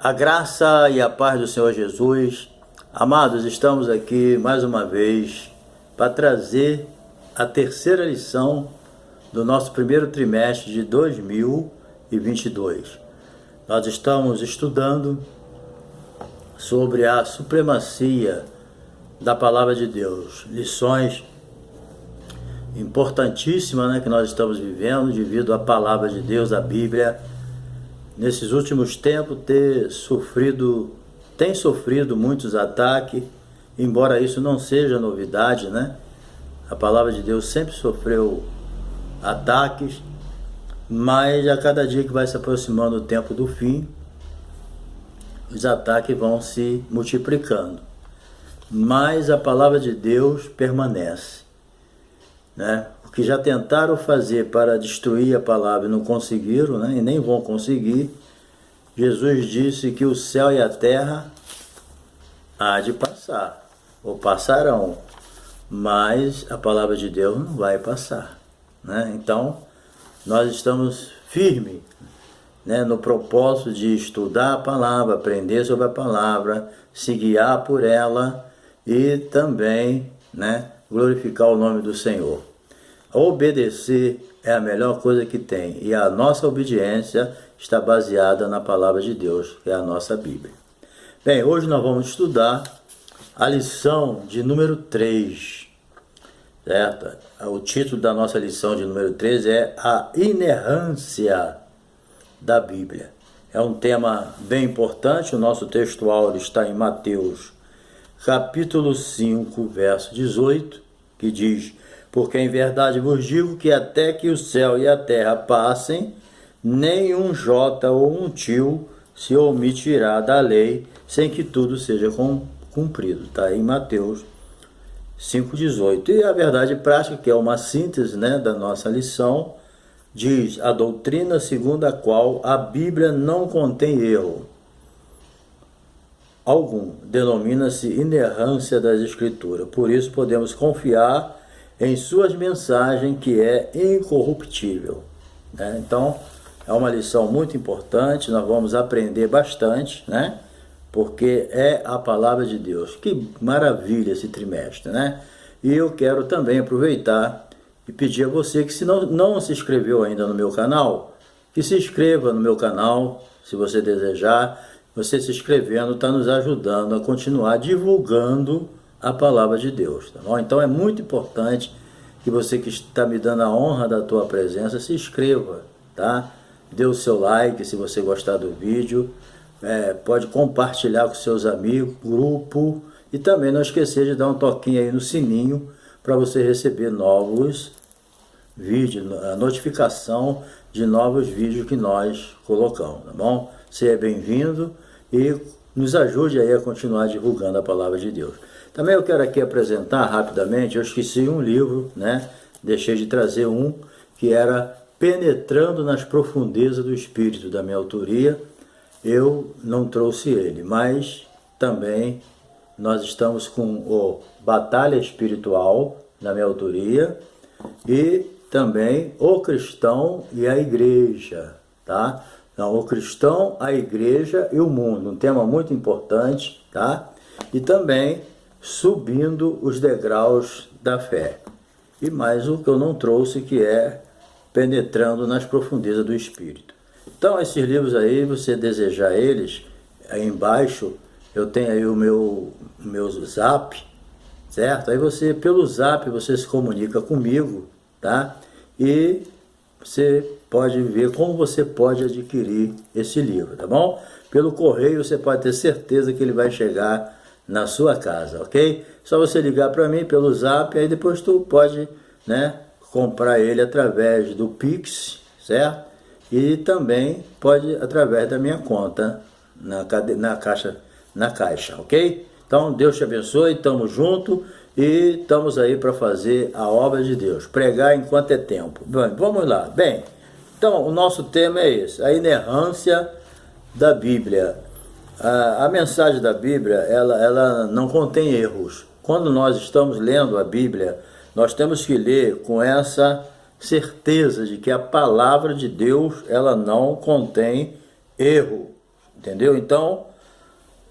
A graça e a paz do Senhor Jesus. Amados, estamos aqui mais uma vez para trazer a terceira lição do nosso primeiro trimestre de 2022. Nós estamos estudando sobre a supremacia da Palavra de Deus. Lições importantíssimas, que nós estamos vivendo devido à Palavra de Deus, a Bíblia. Nesses últimos tempos tem sofrido muitos ataques, embora isso não seja novidade, A Palavra de Deus sempre sofreu ataques, mas a cada dia que vai se aproximando o tempo do fim, os ataques vão se multiplicando. Mas a Palavra de Deus permanece, O que já tentaram fazer para destruir a palavra e não conseguiram, e nem vão conseguir. Jesus disse que o céu e a terra há de passar, ou passarão, mas a palavra de Deus não vai passar, Então, nós estamos firmes, no propósito de estudar a palavra, aprender sobre a palavra, se guiar por ela e também, glorificar o nome do Senhor. Obedecer é a melhor coisa que tem, e a nossa obediência está baseada na palavra de Deus, que é a nossa Bíblia. Bem, hoje nós vamos estudar a lição de número 3, certo? O título da nossa lição de número 3 é a inerrância da Bíblia. É um tema bem importante. O nosso textual está em Mateus, capítulo 5, verso 18, que diz: porque em verdade vos digo que até que o céu e a terra passem, nem um jota ou um tio se omitirá da lei, sem que tudo seja cumprido. Está em Mateus 5,18. E a verdade prática, que é uma síntese da nossa lição, diz: a doutrina segundo a qual a Bíblia não contém erro algum, denomina-se inerrância das Escrituras. Por isso podemos confiar em suas mensagens, que é incorruptível. Então, é uma lição muito importante, nós vamos aprender bastante, porque é a palavra de Deus. Que maravilha esse trimestre, E eu quero também aproveitar e pedir a você que, se não se inscreveu ainda no meu canal, que se inscreva no meu canal, se você desejar. Você se inscrevendo está nos ajudando a continuar divulgando a palavra de Deus, tá bom? Então é muito importante que você que está me dando a honra da tua presença, se inscreva, tá? Dê o seu like se você gostar do vídeo, pode compartilhar com seus amigos, grupo, e também não esquecer de dar um toquinho aí no sininho para você receber novos vídeos, a notificação de novos vídeos que nós colocamos, tá bom? Seja bem-vindo e nos ajude aí a continuar divulgando a palavra de Deus. Também eu quero aqui apresentar rapidamente, eu esqueci um livro, Deixei de trazer um, que era Penetrando nas Profundezas do Espírito, da minha autoria. Eu não trouxe ele, mas também nós estamos com o Batalha Espiritual, da minha autoria, e também O Cristão e a Igreja, tá? Então, o cristão, a igreja e o mundo, um tema muito importante, tá? E também Subindo os Degraus da Fé. E mais o que eu não trouxe, que é Penetrando nas Profundezas do Espírito. Então, esses livros aí, você desejar eles, aí embaixo eu tenho aí o meu zap, certo? Aí você, pelo zap, você se comunica comigo, tá? E você pode ver como você pode adquirir esse livro, tá bom? Pelo correio você pode ter certeza que ele vai chegar na sua casa, ok? Só você ligar para mim pelo zap, aí depois tu pode, comprar ele através do Pix, certo? E também pode através da minha conta na caixa, ok? Então, Deus te abençoe, estamos juntos e estamos aí para fazer a obra de Deus, pregar enquanto é tempo. Bem, vamos lá. Bem, então o nosso tema é esse, a inerrância da Bíblia. A mensagem da Bíblia, ela não contém erros. Quando nós estamos lendo a Bíblia, nós temos que ler com essa certeza de que a palavra de Deus, ela não contém erro, entendeu? Então,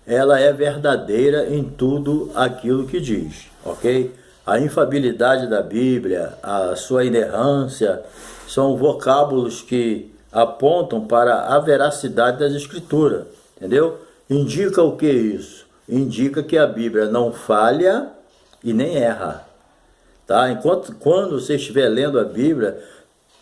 ela é verdadeira em tudo aquilo que diz, ok? A infabilidade da Bíblia, a sua inerrância, são vocábulos que apontam para a veracidade das Escrituras, entendeu? Indica o que isso? Indica que a Bíblia não falha e nem erra, tá? Quando você estiver lendo a Bíblia,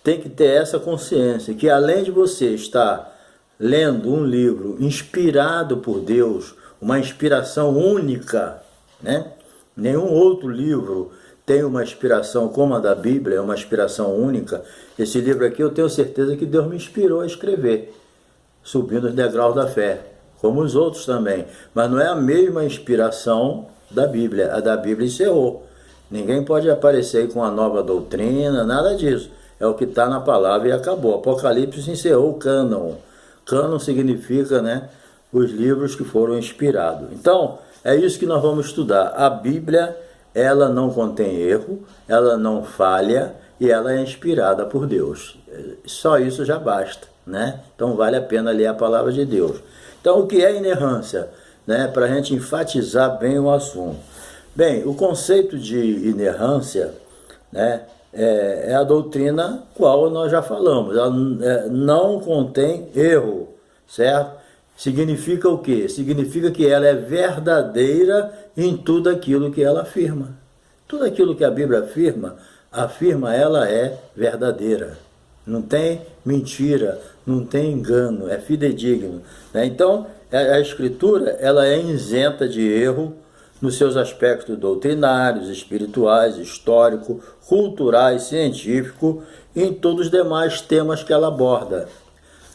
tem que ter essa consciência, que além de você estar lendo um livro inspirado por Deus, uma inspiração única, né? Nenhum outro livro tem uma inspiração como a da Bíblia, é uma inspiração única. Esse livro aqui eu tenho certeza que Deus me inspirou a escrever, subindo os degraus da fé, como os outros também. Mas não é a mesma inspiração da Bíblia. A da Bíblia encerrou. Ninguém pode aparecer aí com uma nova doutrina, nada disso. É o que está na palavra e acabou. Apocalipse encerrou o cânon. Cânon significa, né, os livros que foram inspirados. Então, é isso que nós vamos estudar. A Bíblia, ela não contém erro, ela não falha e ela é inspirada por Deus. Só isso já basta, né? Então vale a pena ler a palavra de Deus. Então, o que é inerrância? Né? Para a gente enfatizar bem o assunto. Bem, o conceito de inerrância, né, é a doutrina qual nós já falamos. Ela não contém erro, certo? Significa o quê? Significa que ela é verdadeira em tudo aquilo que ela afirma. Tudo aquilo que a Bíblia afirma ela é verdadeira. Não tem mentira, não tem engano, é fidedigno, né? Então, a Escritura ela é isenta de erro nos seus aspectos doutrinários, espirituais, históricos, culturais, científicos e em todos os demais temas que ela aborda.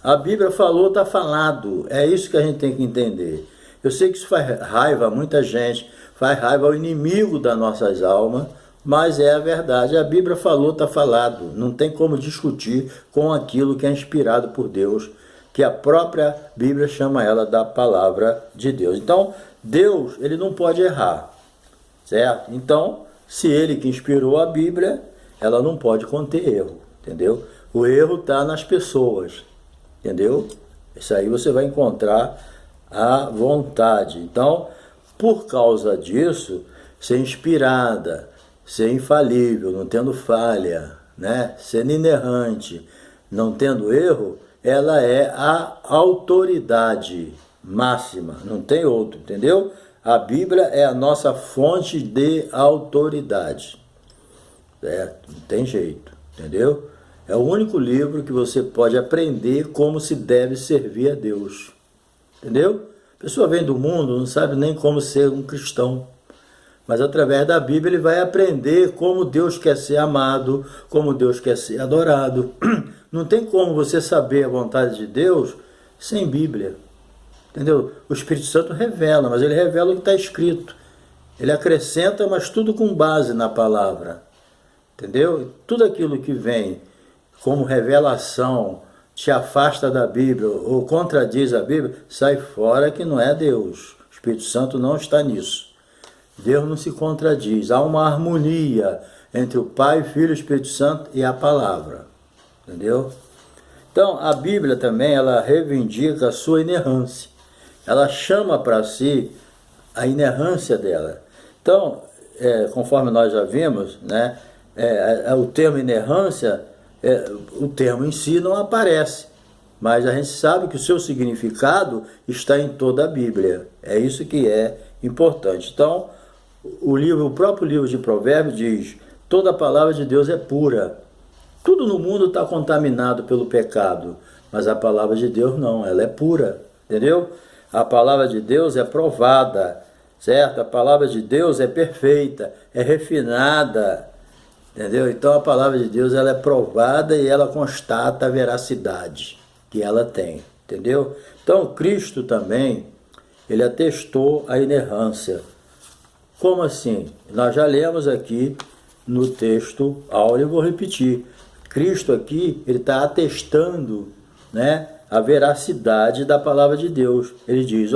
A Bíblia falou, está falado. É isso que a gente tem que entender. Eu sei que isso faz raiva a muita gente, faz raiva ao inimigo das nossas almas, mas é a verdade. A Bíblia falou, está falado. Não tem como discutir com aquilo que é inspirado por Deus, que a própria Bíblia chama ela da palavra de Deus. Então, Deus, ele não pode errar, certo? Então, se ele que inspirou a Bíblia, ela não pode conter erro, entendeu? O erro está nas pessoas. Entendeu? Isso aí você vai encontrar à vontade. Então, por causa disso, ser inspirada, ser infalível, não tendo falha, né? Sendo inerrante, não tendo erro, ela é a autoridade máxima, não tem outro, entendeu? A Bíblia é a nossa fonte de autoridade, certo? Não tem jeito, entendeu? É o único livro que você pode aprender como se deve servir a Deus. Entendeu? A pessoa vem do mundo, não sabe nem como ser um cristão. Mas através da Bíblia ele vai aprender como Deus quer ser amado, como Deus quer ser adorado. Não tem como você saber a vontade de Deus sem Bíblia. Entendeu? O Espírito Santo revela, mas ele revela o que está escrito. Ele acrescenta, mas tudo com base na palavra. Entendeu? Tudo aquilo que vem como revelação, te afasta da Bíblia ou contradiz a Bíblia, sai fora que não é Deus. O Espírito Santo não está nisso. Deus não se contradiz. Há uma harmonia entre o Pai, Filho e Espírito Santo e a palavra. Entendeu? Então, a Bíblia também, ela reivindica a sua inerrância. Ela chama para si a inerrância dela. Então, conforme nós já vimos, né, o termo inerrância, o termo em si não aparece, mas a gente sabe que o seu significado está em toda a Bíblia. É isso que é importante. Então, o próprio livro de Provérbios diz: toda a palavra de Deus é pura. Tudo no mundo está contaminado pelo pecado, mas a palavra de Deus não, ela é pura, entendeu? A palavra de Deus é provada, certo? A palavra de Deus é perfeita, é refinada, entendeu? Então a palavra de Deus ela é provada e ela constata a veracidade que ela tem, entendeu? Então Cristo também, ele atestou a inerrância. Como assim? Nós já lemos aqui no texto áureo, eu vou repetir. Cristo aqui, ele está atestando, né, a veracidade da palavra de Deus. Ele diz,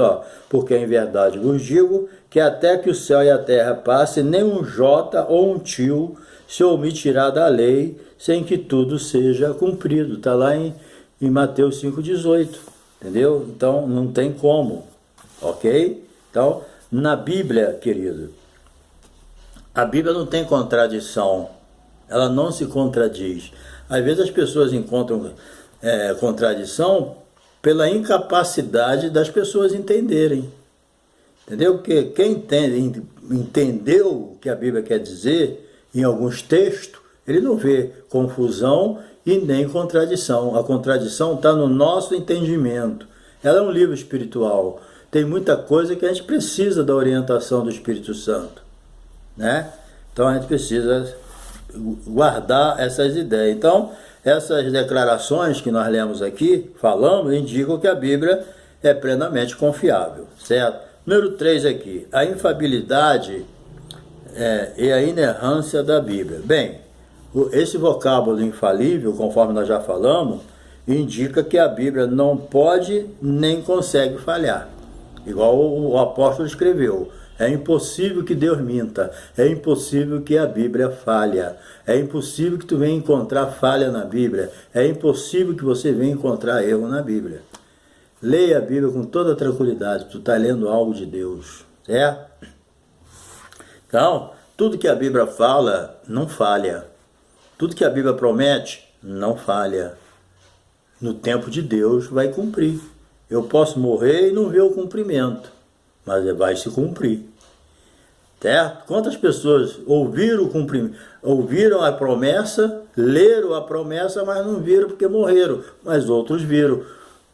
porque em verdade vos digo que até que o céu e a terra passem, nem um jota ou um tio se omitirá da lei, sem que tudo seja cumprido. Está lá em Mateus 5,18. entendeu? Então não tem como, ok? Então, na Bíblia, querido, a Bíblia não tem contradição, ela não se contradiz. Às vezes as pessoas encontram contradição pela incapacidade das pessoas entenderem. Entendeu? Porque quem entendeu o que a Bíblia quer dizer em alguns textos, ele não vê confusão e nem contradição. A contradição está no nosso entendimento. Ela é um livro espiritual. Tem muita coisa que a gente precisa da orientação do Espírito Santo, né? Então a gente precisa guardar essas ideias. Então, essas declarações que nós lemos aqui, falamos, indicam que a Bíblia é plenamente confiável, certo? Número 3 aqui, a infabilidade e a inerrância da Bíblia. Bem, esse vocábulo infalível, conforme nós já falamos, indica que a Bíblia não pode nem consegue falhar. Igual o apóstolo escreveu, é impossível que Deus minta, é impossível que a Bíblia falha, é impossível que tu venha encontrar falha na Bíblia, é impossível que você venha encontrar erro na Bíblia. Leia a Bíblia com toda tranquilidade, tu está lendo algo de Deus, certo? Então, tudo que a Bíblia fala, não falha. Tudo que a Bíblia promete, não falha. No tempo de Deus vai cumprir. Eu posso morrer e não ver o cumprimento, mas vai se cumprir. Certo? Quantas pessoas ouviram a promessa, leram a promessa, mas não viram porque morreram, mas outros viram.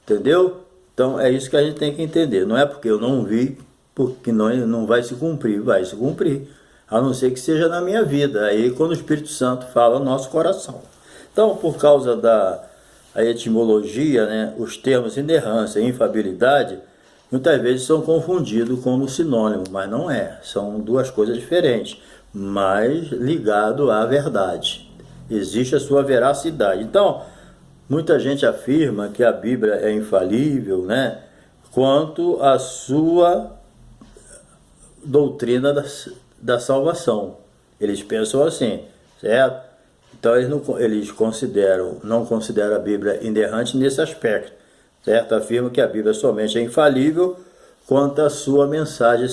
Entendeu? Então é isso que a gente tem que entender. Não é porque eu não vi, porque não vai se cumprir, vai se cumprir. A não ser que seja na minha vida. Aí quando o Espírito Santo fala no nosso coração. Então, por causa da etimologia, né, os termos inerrância e infabilidade, muitas vezes são confundidos como sinônimo, mas não é. São duas coisas diferentes, mas ligado à verdade. Existe a sua veracidade. Então, muita gente afirma que a Bíblia é infalível, né, quanto à sua doutrina da salvação. Eles pensam assim, certo? Então eles não consideram a Bíblia inerrante nesse aspecto, certo? Afirmam que a Bíblia somente é infalível quanto à sua mensagem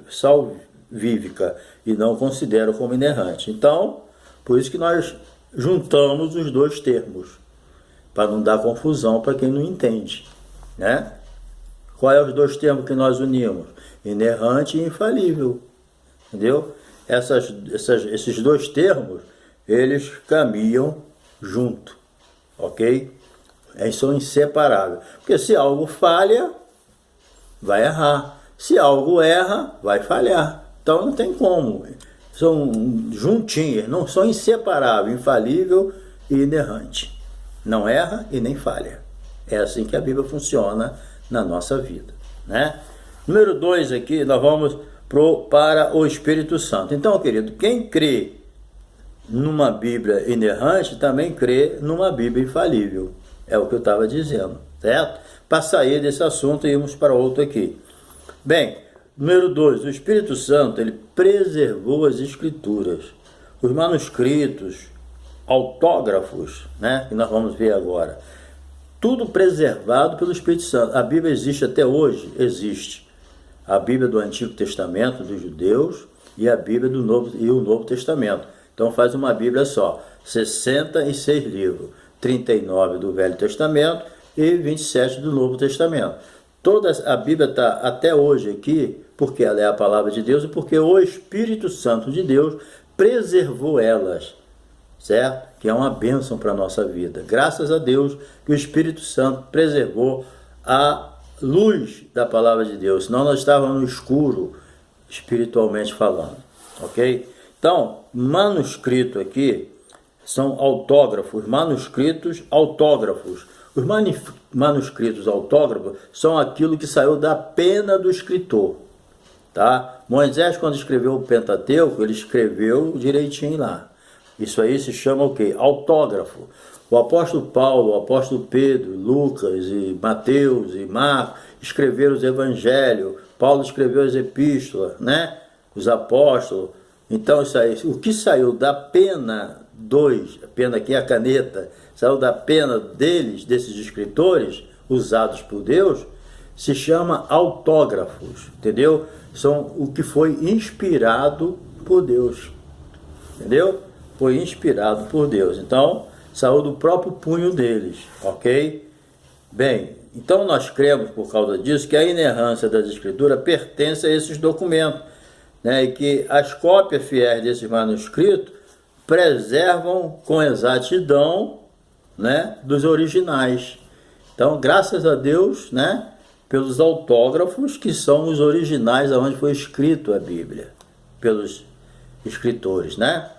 salvífica e não consideram como inerrante. Então, por isso que nós juntamos os dois termos, para não dar confusão para quem não entende, né? Qual é os dois termos que nós unimos? Inerrante e infalível, entendeu? Esses dois termos, eles caminham junto, ok? Eles são inseparáveis, porque se algo falha, vai errar. Se algo erra, vai falhar. Então não tem como. São juntinhas, não são inseparáveis, infalível e inerrante. Não erra e nem falha. É assim que a Bíblia funciona na nossa vida, né? Número 2 aqui, nós vamos para o Espírito Santo. Então, querido, quem crê numa Bíblia inerrante também crê numa Bíblia infalível. É o que eu estava dizendo, certo? Para sair desse assunto, irmos para outro aqui. Bem, número 2, o Espírito Santo, ele preservou as Escrituras, os manuscritos, autógrafos, né, que nós vamos ver agora. Tudo preservado pelo Espírito Santo. A Bíblia existe até hoje? Existe. A Bíblia do Antigo Testamento, dos judeus, e a Bíblia do Novo Testamento. Então faz uma Bíblia só, 66 livros, 39 do Velho Testamento e 27 do Novo Testamento. Toda a Bíblia está até hoje aqui, porque ela é a palavra de Deus e porque o Espírito Santo de Deus preservou elas, certo? Que é uma bênção para a nossa vida. Graças a Deus que o Espírito Santo preservou a luz da palavra de Deus, senão nós estávamos no escuro, espiritualmente falando, ok? Então, manuscrito aqui são autógrafos, manuscritos autógrafos. Os manuscritos autógrafos são aquilo que saiu da pena do escritor, tá? Moisés, quando escreveu o Pentateuco, ele escreveu direitinho lá. Isso aí se chama o quê? Autógrafo. O apóstolo Paulo, o apóstolo Pedro, Lucas e Mateus e Marcos escreveram os evangelhos. Paulo escreveu as epístolas, né? Os apóstolos. Então, isso aí, o que saiu da pena a pena aqui é a caneta, saiu da pena deles, desses escritores, usados por Deus, se chama autógrafos, entendeu? São o que foi inspirado por Deus, entendeu? Foi inspirado por Deus. Então, saiu do próprio punho deles, ok? Bem, então nós cremos, por causa disso, que a inerrância das Escrituras pertence a esses documentos, né? E que as cópias fiéis desses manuscritos preservam com exatidão, né, dos originais. Então, graças a Deus, né, pelos autógrafos, que são os originais aonde foi escrito a Bíblia, pelos escritores, né?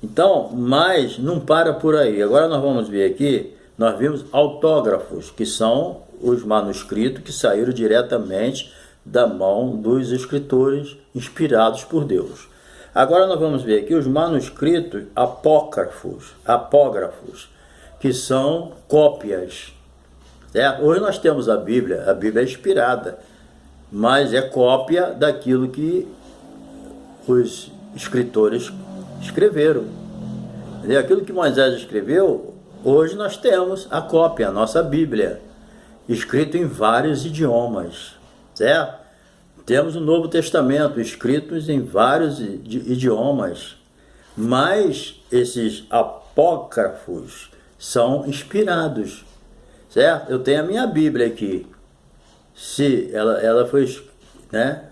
Então, mas não para por aí. Agora nós vamos ver aqui, nós vimos autógrafos, que são os manuscritos que saíram diretamente da mão dos escritores inspirados por Deus. Agora nós vamos ver aqui os manuscritos apócrifos, que são cópias. Certo? Hoje nós temos a Bíblia é inspirada, mas é cópia daquilo que os escritores escreveram. E aquilo que Moisés escreveu, hoje nós temos a cópia, a nossa Bíblia, escrito em vários idiomas, certo? Temos o Novo Testamento, escritos em vários idiomas, mas esses apócrifos são inspirados, certo? Eu tenho a minha Bíblia aqui, se ela foi, né?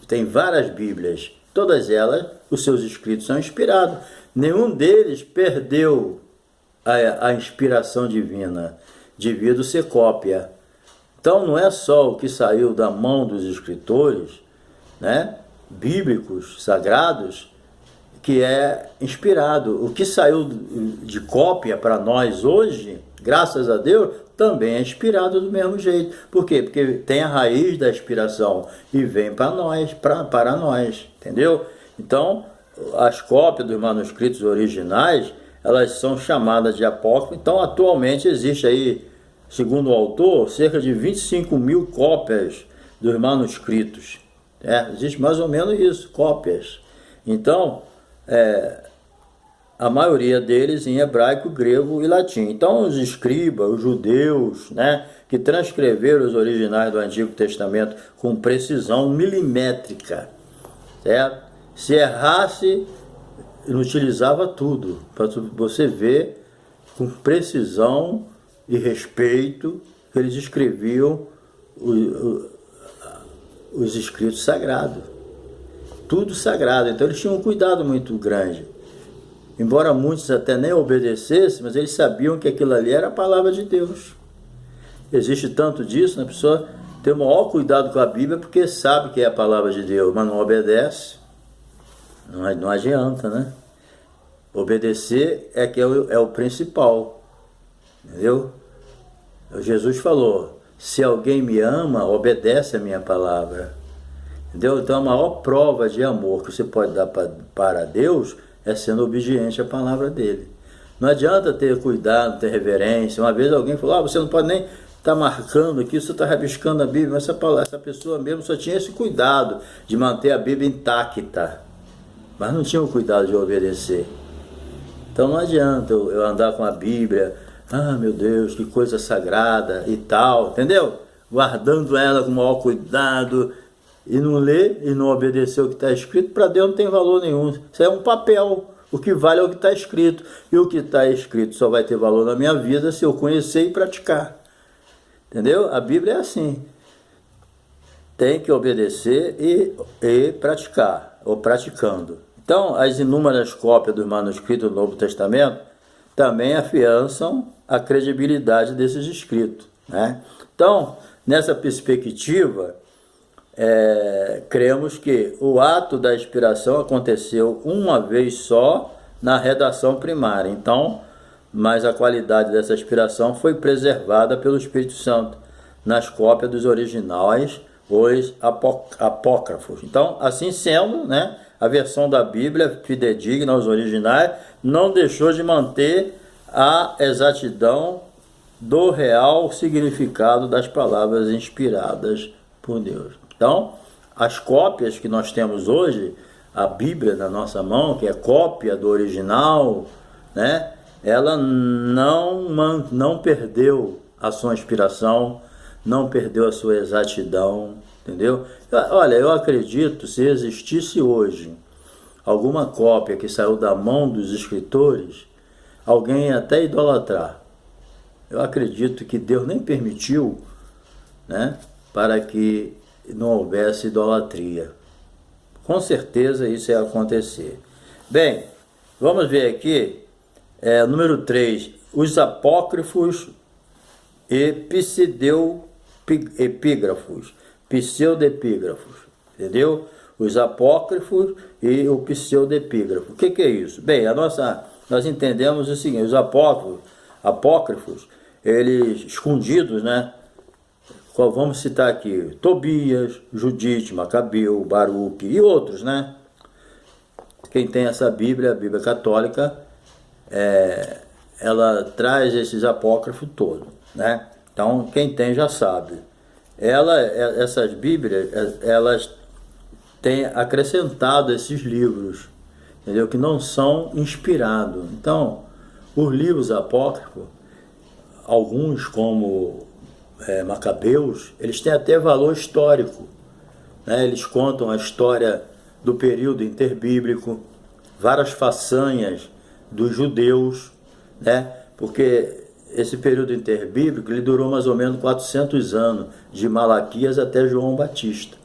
Tem várias Bíblias, todas elas, os seus escritos são inspirados. Nenhum deles perdeu a inspiração divina, devido ser cópia. Então não é só o que saiu da mão dos escritores, né, bíblicos, sagrados, que é inspirado. O que saiu de cópia para nós hoje, graças a Deus, também é inspirado do mesmo jeito. Por quê? Porque tem a raiz da inspiração e vem para nós, para nós, entendeu? Então, as cópias dos manuscritos originais, elas são chamadas de apócrifos. Então, atualmente existe aí, segundo o autor, cerca de 25 mil cópias dos manuscritos. Existe mais ou menos isso, cópias. Então, a maioria deles em hebraico, grego e latim. Então, os escribas, os judeus, né, que transcreveram os originais do Antigo Testamento com precisão milimétrica, certo? Se errasse, ele utilizava tudo, para você ver com precisão e respeito que eles escreviam os escritos sagrados. Tudo sagrado. Então eles tinham um cuidado muito grande. Embora muitos até nem obedecessem, mas eles sabiam que aquilo ali era a palavra de Deus. Existe tanto disso, né? A pessoa tem o maior cuidado com a Bíblia porque sabe que é a palavra de Deus, mas não obedece. Não adianta, né? Obedecer é que é o principal, entendeu? Jesus falou, se alguém me ama, obedece a minha palavra, entendeu? Então a maior prova de amor que você pode dar para Deus é sendo obediente à palavra dele. Não adianta ter cuidado, ter reverência. Uma vez alguém falou, você não pode nem estar marcando aqui, você está rabiscando a Bíblia, mas essa pessoa mesmo só tinha esse cuidado de manter a Bíblia intacta, mas não tinha o cuidado de obedecer. Então não adianta eu andar com a Bíblia, meu Deus, que coisa sagrada e tal, entendeu? Guardando ela com o maior cuidado e não ler e não obedecer o que está escrito, para Deus não tem valor nenhum. Isso é um papel. O que vale é o que está escrito. E o que está escrito só vai ter valor na minha vida se eu conhecer e praticar. Entendeu? A Bíblia é assim. Tem que obedecer e praticar, ou praticando. Então, as inúmeras cópias dos manuscritos do Novo Testamento também afiançam a credibilidade desses escritos, né? Então, nessa perspectiva, cremos que o ato da inspiração aconteceu uma vez só na redação primária. Então, mas a qualidade dessa inspiração foi preservada pelo Espírito Santo nas cópias dos originais, os apócrifos. Então, assim sendo, né, a versão da Bíblia fidedigna aos originais não deixou de manter a exatidão do real significado das palavras inspiradas por Deus. Então, as cópias que nós temos hoje, a Bíblia na nossa mão, que é cópia do original, né, ela não perdeu a sua inspiração, não perdeu a sua exatidão, entendeu? Olha, eu acredito, se existisse hoje alguma cópia que saiu da mão dos escritores, alguém ia até idolatrar. Eu acredito que Deus nem permitiu, né, para que não houvesse idolatria. Com certeza isso ia acontecer. Bem, vamos ver aqui, número 3, os apócrifos e pseudepígrafos, entendeu? Os apócrifos e o pseudepígrafo. O que é isso? Bem, nós entendemos o seguinte: os apócrifos, eles escondidos, né? Vamos citar aqui Tobias, Judite, Macabeu, Baruque e outros, né? Quem tem essa Bíblia, a Bíblia católica, ela traz esses apócrifos todos, né? Então, quem tem já sabe. Essas Bíblias, elas têm acrescentado esses livros, entendeu? Que não são inspirados. Então, os livros apócrifos, alguns como Macabeus, eles têm até valor histórico, né? Eles contam a história do período interbíblico, várias façanhas dos judeus, né? Porque esse período interbíblico ele durou mais ou menos 400 anos, de Malaquias até João Batista.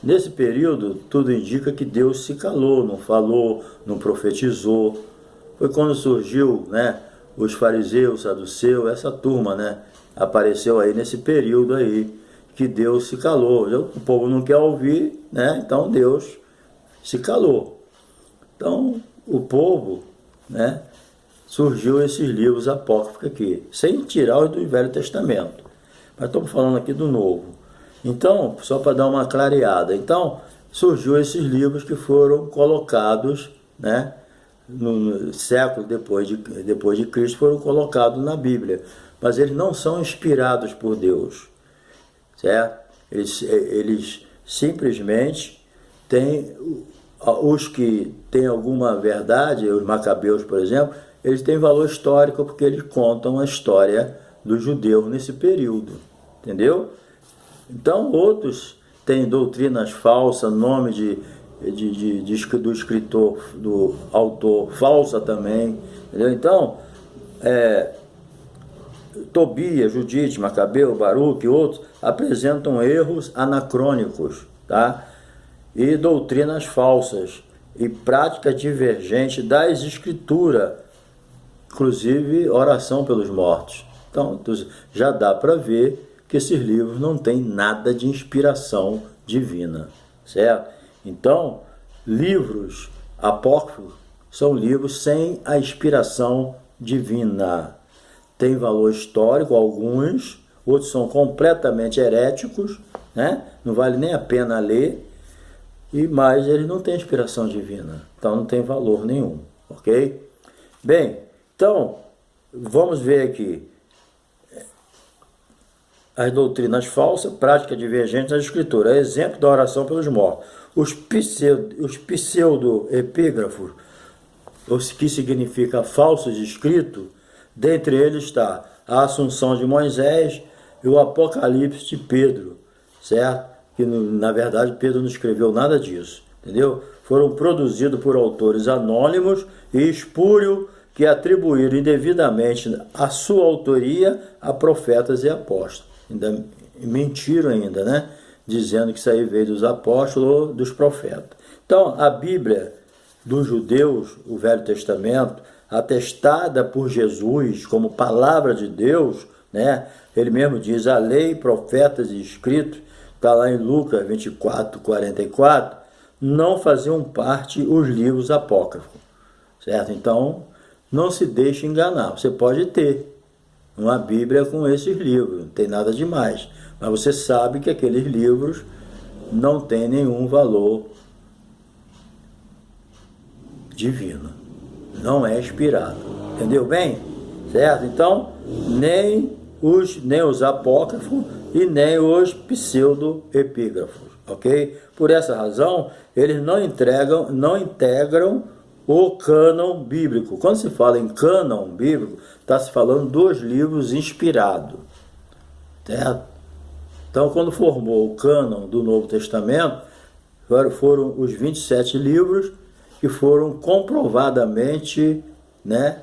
Nesse período, tudo indica que Deus se calou, não falou, não profetizou. Foi quando surgiu, né, os fariseus, saduceus, essa turma, né, apareceu aí nesse período aí, que Deus se calou. O povo não quer ouvir, né, então Deus se calou. Então, o povo, né, surgiu esses livros apócrifos aqui, sem tirar os do Velho Testamento. Mas estamos falando aqui do Novo. Então, só para dar uma clareada, então surgiu esses livros que foram colocados, né, no século depois de Cristo, foram colocados na Bíblia. Mas eles não são inspirados por Deus, certo? Eles simplesmente têm, os que têm alguma verdade, os Macabeus, por exemplo, eles têm valor histórico porque eles contam a história dos judeus nesse período, entendeu? Então, outros têm doutrinas falsas, nome do escritor, do autor falsa também, entendeu? Então, Tobias, Judite, Macabeu, Baruque e outros apresentam erros anacrônicos, tá? E doutrinas falsas e prática divergente das escrituras, inclusive oração pelos mortos. Então, já dá para ver que esses livros não têm nada de inspiração divina, certo? Então, livros apócrifos são livros sem a inspiração divina. Tem valor histórico, alguns, outros são completamente heréticos, né? Não vale nem a pena ler, mas eles não têm inspiração divina, então não tem valor nenhum, ok? Bem, então, vamos ver aqui as doutrinas falsas, prática divergente das escrituras, exemplo da oração pelos mortos. Os pseudo-epígrafos, o que significa falsos escritos, dentre eles está a Assunção de Moisés e o Apocalipse de Pedro, certo? Que na verdade Pedro não escreveu nada disso, entendeu? Foram produzidos por autores anônimos e espúrios que atribuíram indevidamente a sua autoria a profetas e apóstolos. Ainda mentiram ainda, né? Dizendo que isso aí veio dos apóstolos ou dos profetas. Então, a Bíblia dos judeus, o Velho Testamento, atestada por Jesus como palavra de Deus, né? Ele mesmo diz, a lei, profetas e escritos, está lá em Lucas 24, 44, não faziam parte os livros apócrifos, certo? Então, não se deixe enganar. Você pode ter uma Bíblia com esses livros, não tem nada demais, mas você sabe que aqueles livros não têm nenhum valor divino, não é inspirado, entendeu bem? Certo? Então, nem os apócrifos e nem os pseudo-epígrafos, ok? Por essa razão, eles não integram o cânon bíblico. Quando se fala em cânon bíblico, está se falando dos livros inspirados, certo? Então, quando formou o cânon do Novo Testamento, foram os 27 livros que foram comprovadamente, né,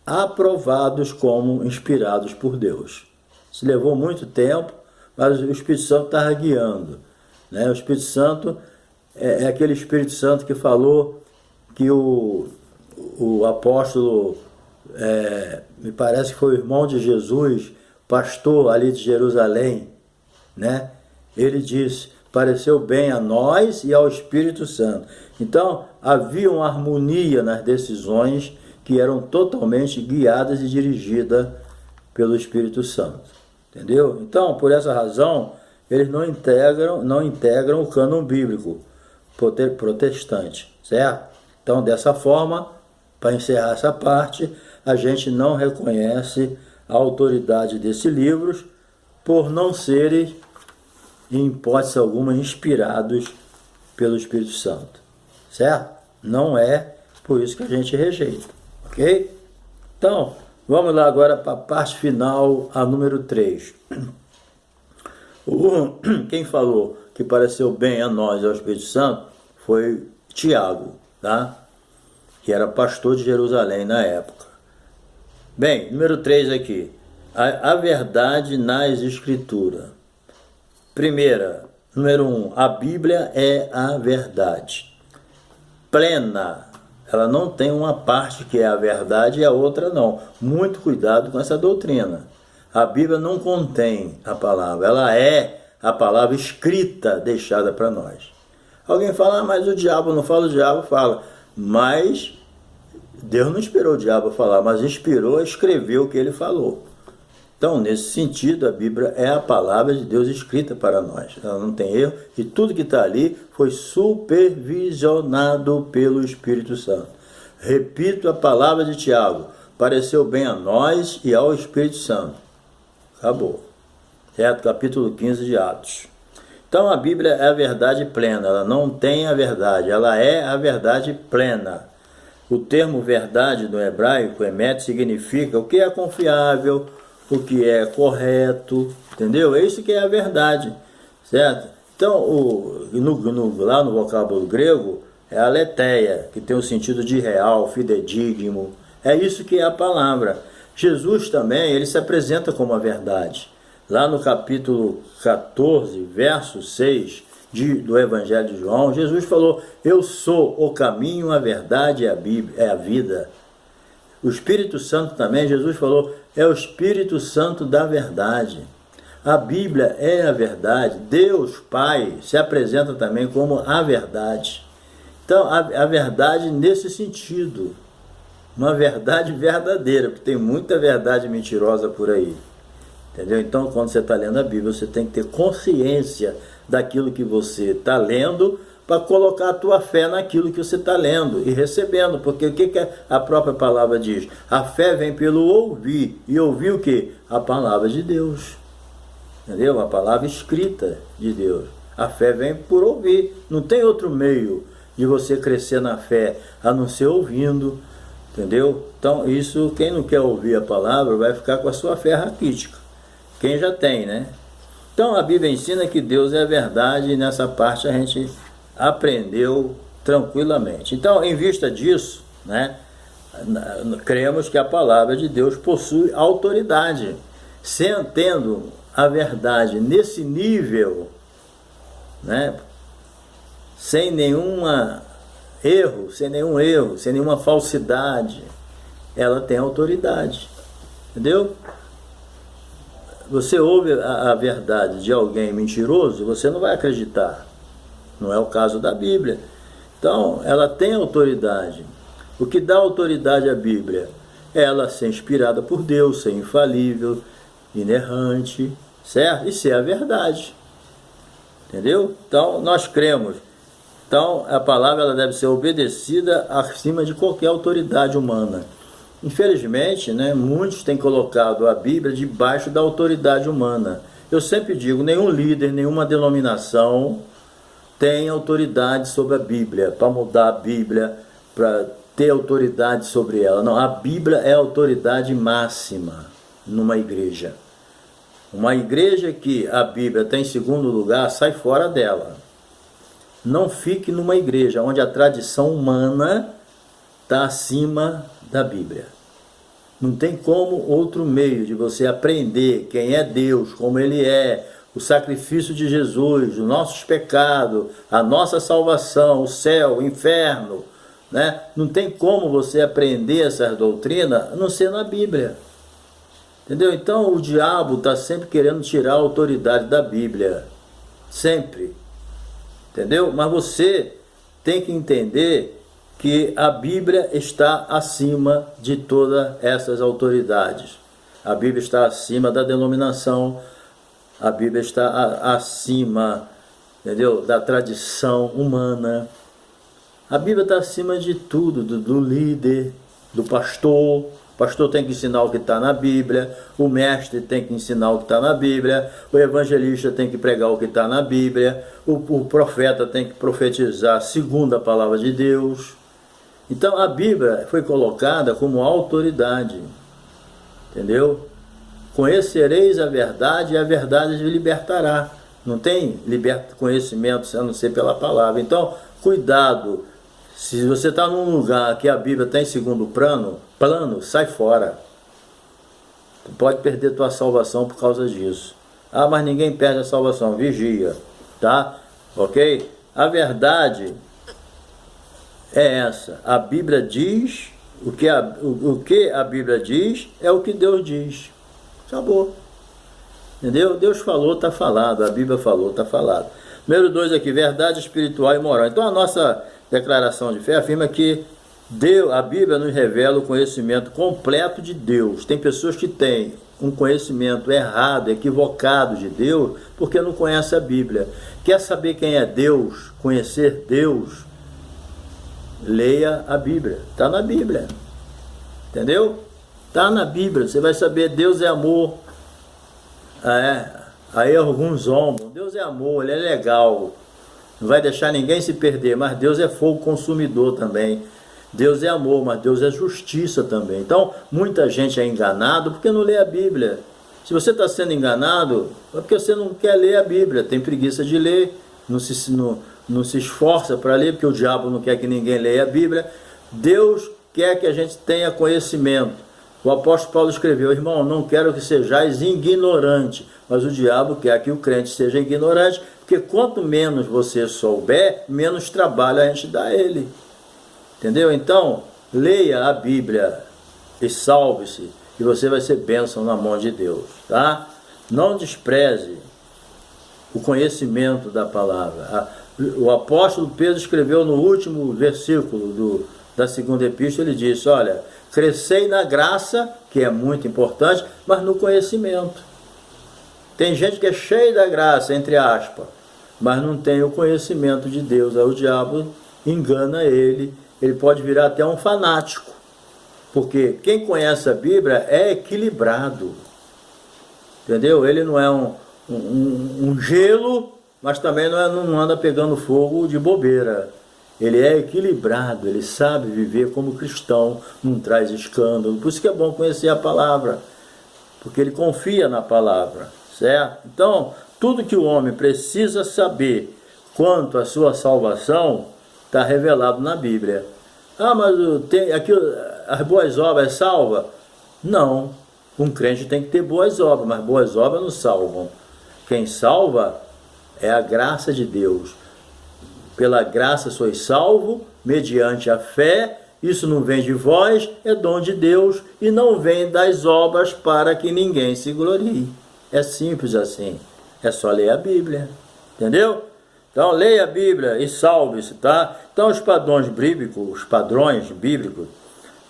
aprovados como inspirados por Deus. Isso levou muito tempo, mas o Espírito Santo estava guiando, né? O Espírito Santo é aquele Espírito Santo que falou que o apóstolo, me parece que foi o irmão de Jesus, pastor ali de Jerusalém, né? Ele disse: pareceu bem a nós e ao Espírito Santo. Então, havia uma harmonia nas decisões que eram totalmente guiadas e dirigidas pelo Espírito Santo. Entendeu? Então, por essa razão, eles não integram o cânon bíblico protestante, certo? Então, dessa forma, para encerrar essa parte, a gente não reconhece a autoridade desses livros por não serem, em hipótese alguma, inspirados pelo Espírito Santo, certo? Não é por isso que a gente rejeita, ok? Então, vamos lá agora para a parte final, a número 3. Quem falou que pareceu bem a nós e ao Espírito Santo foi Tiago, tá? Que era pastor de Jerusalém na época. Bem, número 3 aqui. A verdade nas Escrituras. Primeira, número 1, a Bíblia é a verdade. Plena. Ela não tem uma parte que é a verdade e a outra não. Muito cuidado com essa doutrina. A Bíblia não contém a palavra, ela é a palavra escrita deixada para nós. Alguém fala: mas o diabo não fala, o diabo fala. Mas Deus não inspirou o diabo a falar, mas inspirou a escrever o que ele falou. Então, nesse sentido, a Bíblia é a palavra de Deus escrita para nós. Ela não tem erro e tudo que está ali foi supervisionado pelo Espírito Santo. Repito a palavra de Tiago: pareceu bem a nós e ao Espírito Santo. Acabou. Certo? Capítulo 15 de Atos. Então, a Bíblia é a verdade plena. Ela não tem a verdade, ela é a verdade plena. O termo verdade no hebraico, emet, significa o que é confiável, o que é correto, entendeu? É isso que é a verdade, certo? Então, lá no vocábulo grego, é aletheia, que tem o sentido de real, fidedigno. É isso que é a palavra. Jesus também, ele se apresenta como a verdade. Lá no capítulo 14, verso 6 do Evangelho de João, Jesus falou: eu sou o caminho, a verdade e a vida. O Espírito Santo também, Jesus falou, é o Espírito Santo da verdade. A Bíblia é a verdade. Deus Pai se apresenta também como a verdade. Então, a verdade nesse sentido, uma verdade verdadeira, porque tem muita verdade mentirosa por aí. Entendeu? Então, quando você está lendo a Bíblia, você tem que ter consciência daquilo que você está lendo, para colocar a tua fé naquilo que você está lendo e recebendo, porque o que a própria palavra diz? A fé vem pelo ouvir, e ouvir o que? A palavra de Deus, entendeu? A palavra escrita de Deus. A fé vem por ouvir, não tem outro meio de você crescer na fé, a não ser ouvindo, entendeu? Então isso, quem não quer ouvir a palavra, vai ficar com a sua fé raquítica, quem já tem, né? Então a Bíblia ensina que Deus é a verdade, e nessa parte a gente aprendeu tranquilamente. Então, em vista disso, né, cremos que a palavra de Deus possui autoridade. Tendo a verdade nesse nível, né, sem nenhum erro, sem nenhuma falsidade, ela tem autoridade. Entendeu? Você ouve a verdade de alguém mentiroso, você não vai acreditar. Não é o caso da Bíblia. Então, ela tem autoridade. O que dá autoridade à Bíblia? É ela ser inspirada por Deus, ser infalível, inerrante, certo? E ser a verdade. Entendeu? Então, nós cremos. Então, a palavra ela deve ser obedecida acima de qualquer autoridade humana. Infelizmente, né, muitos têm colocado a Bíblia debaixo da autoridade humana. Eu sempre digo, nenhum líder, nenhuma denominação tem autoridade sobre a Bíblia, para mudar a Bíblia, para ter autoridade sobre ela. Não, a Bíblia é a autoridade máxima numa igreja. Uma igreja que a Bíblia está em segundo lugar, sai fora dela. Não fique numa igreja onde a tradição humana está acima da Bíblia. Não tem como outro meio de você aprender quem é Deus, como Ele é, o sacrifício de Jesus, os nossos pecados, a nossa salvação, o céu, o inferno, né? Não tem como você aprender essas doutrinas a não ser na Bíblia. Entendeu? Então o diabo está sempre querendo tirar a autoridade da Bíblia. Sempre. Entendeu? Mas você tem que entender que a Bíblia está acima de todas essas autoridades. A Bíblia está acima da denominação, a Bíblia está acima, entendeu? Da tradição humana. A Bíblia está acima de tudo, do líder, do pastor. O pastor tem que ensinar o que está na Bíblia, o mestre tem que ensinar o que está na Bíblia, o evangelista tem que pregar o que está na Bíblia, o profeta tem que profetizar segundo a palavra de Deus. Então a Bíblia foi colocada como autoridade, entendeu? Conhecereis a verdade e a verdade vos libertará. Não tem conhecimento a não ser pela palavra. Então, cuidado. Se você está num lugar que a Bíblia está em segundo plano, sai fora. Tu pode perder tua salvação por causa disso. Ah, mas ninguém perde a salvação. Vigia, tá? Ok? A verdade é essa. A Bíblia diz, o que a Bíblia diz é o que Deus diz. Acabou. Entendeu? Deus falou, está falado. A Bíblia falou, está falado. Número 2 aqui, verdade espiritual e moral. Então a nossa declaração de fé afirma que a Bíblia nos revela o conhecimento completo de Deus. Tem pessoas que têm um conhecimento errado, equivocado de Deus, porque não conhece a Bíblia. Quer saber quem é Deus, conhecer Deus? Leia a Bíblia. Está na Bíblia. Entendeu? Está na Bíblia. Você vai saber, Deus é amor. Aí alguns zombam. Deus é amor, Ele é legal. Não vai deixar ninguém se perder, mas Deus é fogo consumidor também. Deus é amor, mas Deus é justiça também. Então, muita gente é enganado porque não lê a Bíblia. Se você está sendo enganado, é porque você não quer ler a Bíblia, tem preguiça de ler, não se esforça para ler, porque o diabo não quer que ninguém leia a Bíblia. Deus quer que a gente tenha conhecimento. O apóstolo Paulo escreveu: irmão, não quero que sejais ignorante, mas o diabo quer que o crente seja ignorante, porque quanto menos você souber, menos trabalho a gente dá a ele. Entendeu? Então, leia a Bíblia e salve-se, e você vai ser bênção na mão de Deus, tá? Não despreze o conhecimento da palavra. O apóstolo Pedro escreveu no último versículo da segunda epístola, ele disse: olha, crescei na graça, que é muito importante, mas no conhecimento. Tem gente que é cheia da graça, entre aspas, mas não tem o conhecimento de Deus. Aí o diabo engana ele pode virar até um fanático, porque quem conhece a Bíblia é equilibrado, entendeu? Ele não é um gelo, mas também não anda pegando fogo de bobeira. Ele é equilibrado, ele sabe viver como cristão, não traz escândalo. Por isso que é bom conhecer a palavra, porque ele confia na palavra, certo? Então, tudo que o homem precisa saber quanto à sua salvação está revelado na Bíblia. Ah, mas aqui as boas obras salvam? Não. Um crente tem que ter boas obras, mas boas obras não salvam. Quem salva é a graça de Deus. Pela graça sois salvo, mediante a fé. Isso não vem de vós, é dom de Deus, e não vem das obras para que ninguém se glorie. É simples assim. É só ler a Bíblia. Entendeu? Então, leia a Bíblia e salve-se, tá? Então, os padrões bíblicos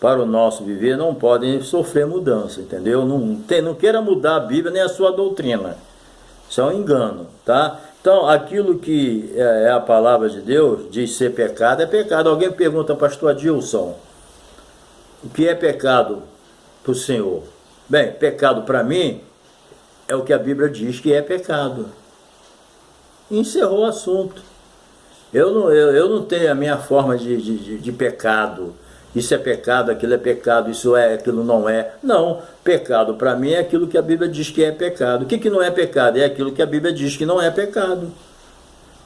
para o nosso viver não podem sofrer mudança, entendeu? Não queira mudar a Bíblia nem a sua doutrina. Isso é um engano, tá? Então, aquilo que é a palavra de Deus, diz ser pecado, é pecado. Alguém pergunta, pastor Adilson, o que é pecado para o Senhor? Bem, pecado para mim é o que a Bíblia diz que é pecado. Encerrou o assunto. Eu não tenho a minha forma de pecado. isso é pecado, aquilo é pecado, isso é, aquilo não é. Não, pecado para mim é aquilo que a Bíblia diz que é pecado. O que não é pecado? É aquilo que a Bíblia diz que não é pecado.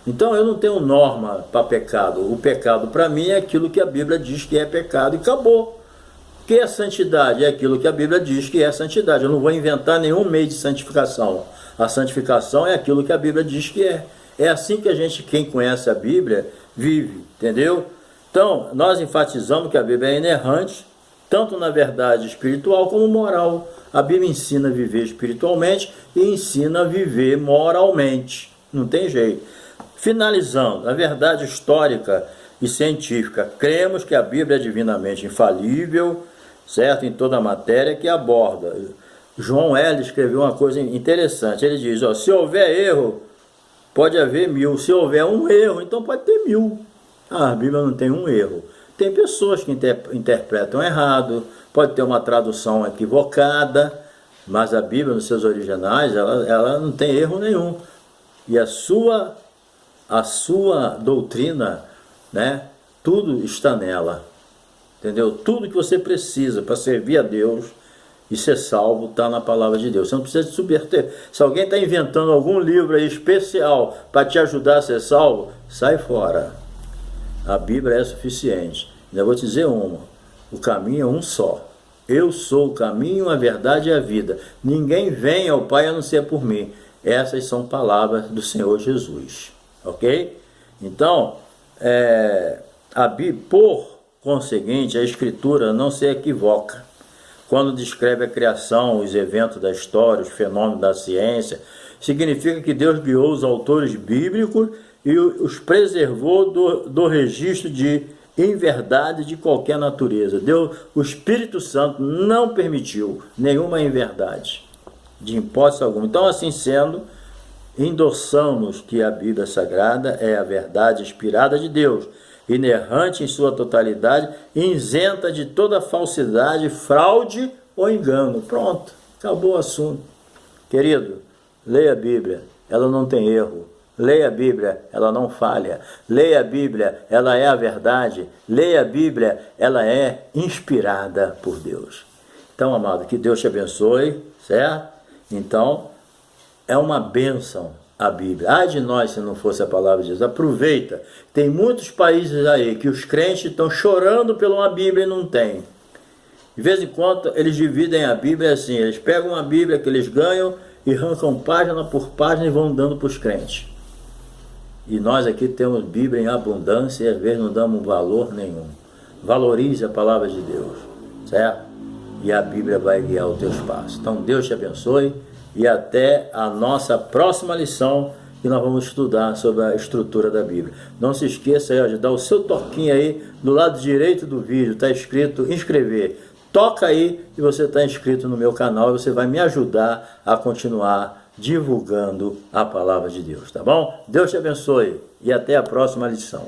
Então eu não tenho norma para pecado. O pecado para mim é aquilo que a Bíblia diz que é pecado e acabou. O que é santidade? É aquilo que a Bíblia diz que é santidade. Eu não vou inventar nenhum meio de santificação. A santificação é aquilo que a Bíblia diz que é. É assim que a gente, quem conhece a Bíblia, vive, entendeu? Então, nós enfatizamos que a Bíblia é inerrante, tanto na verdade espiritual como moral. A Bíblia ensina a viver espiritualmente e ensina a viver moralmente. Não tem jeito. Finalizando, a verdade histórica e científica. Cremos que a Bíblia é divinamente infalível, certo? Em toda a matéria que aborda. João L. escreveu uma coisa interessante. Ele diz, ó, se houver erro, pode haver 1000. Se houver um erro, então pode ter 1000. A Bíblia não tem um erro. Tem pessoas que interpretam errado, pode ter uma tradução equivocada, mas a Bíblia, nos seus originais, ela não tem erro nenhum. E a sua doutrina, né, tudo está nela. Entendeu? Tudo que você precisa para servir a Deus e ser salvo está na palavra de Deus. Você não precisa de subverter. Se alguém está inventando algum livro aí especial para te ajudar a ser salvo, sai fora. A Bíblia é suficiente. Ainda vou te dizer uma. O caminho é um só. Eu sou o caminho, a verdade e a vida. Ninguém vem ao Pai a não ser por mim. Essas são palavras do Senhor Jesus. Ok? Então, por conseguinte, a Escritura não se equivoca. Quando descreve a criação, os eventos da história, os fenômenos da ciência, significa que Deus guiou os autores bíblicos e os preservou do registro de inverdade de qualquer natureza. O Espírito Santo não permitiu nenhuma inverdade, de hipótese alguma. Então, assim sendo, endossamos que a Bíblia Sagrada é a verdade inspirada de Deus, inerrante em sua totalidade, isenta de toda falsidade, fraude ou engano. Pronto, acabou o assunto. Querido, leia a Bíblia, ela não tem erro. Leia a Bíblia, ela não falha. Leia a Bíblia, ela é a verdade. Leia a Bíblia, ela é inspirada por Deus. Então, amado, que Deus te abençoe, certo? Então, é uma bênção a Bíblia. Ai de nós se não fosse a palavra de Deus. Aproveita. Tem muitos países aí que os crentes estão chorando por uma Bíblia e não tem. De vez em quando eles dividem a Bíblia assim. Eles pegam uma Bíblia que eles ganham e arrancam página por página e vão dando para os crentes. E nós aqui temos Bíblia em abundância e às vezes não damos valor nenhum. Valorize a palavra de Deus, certo? E a Bíblia vai guiar o teu espaço. Então Deus te abençoe e até a nossa próxima lição, que nós vamos estudar sobre a estrutura da Bíblia. Não se esqueça aí, de dar o seu toquinho aí do lado direito do vídeo, está escrito inscrever. Toca aí e você está inscrito no meu canal e você vai me ajudar a continuar divulgando a palavra de Deus, tá bom? Deus te abençoe e até a próxima lição.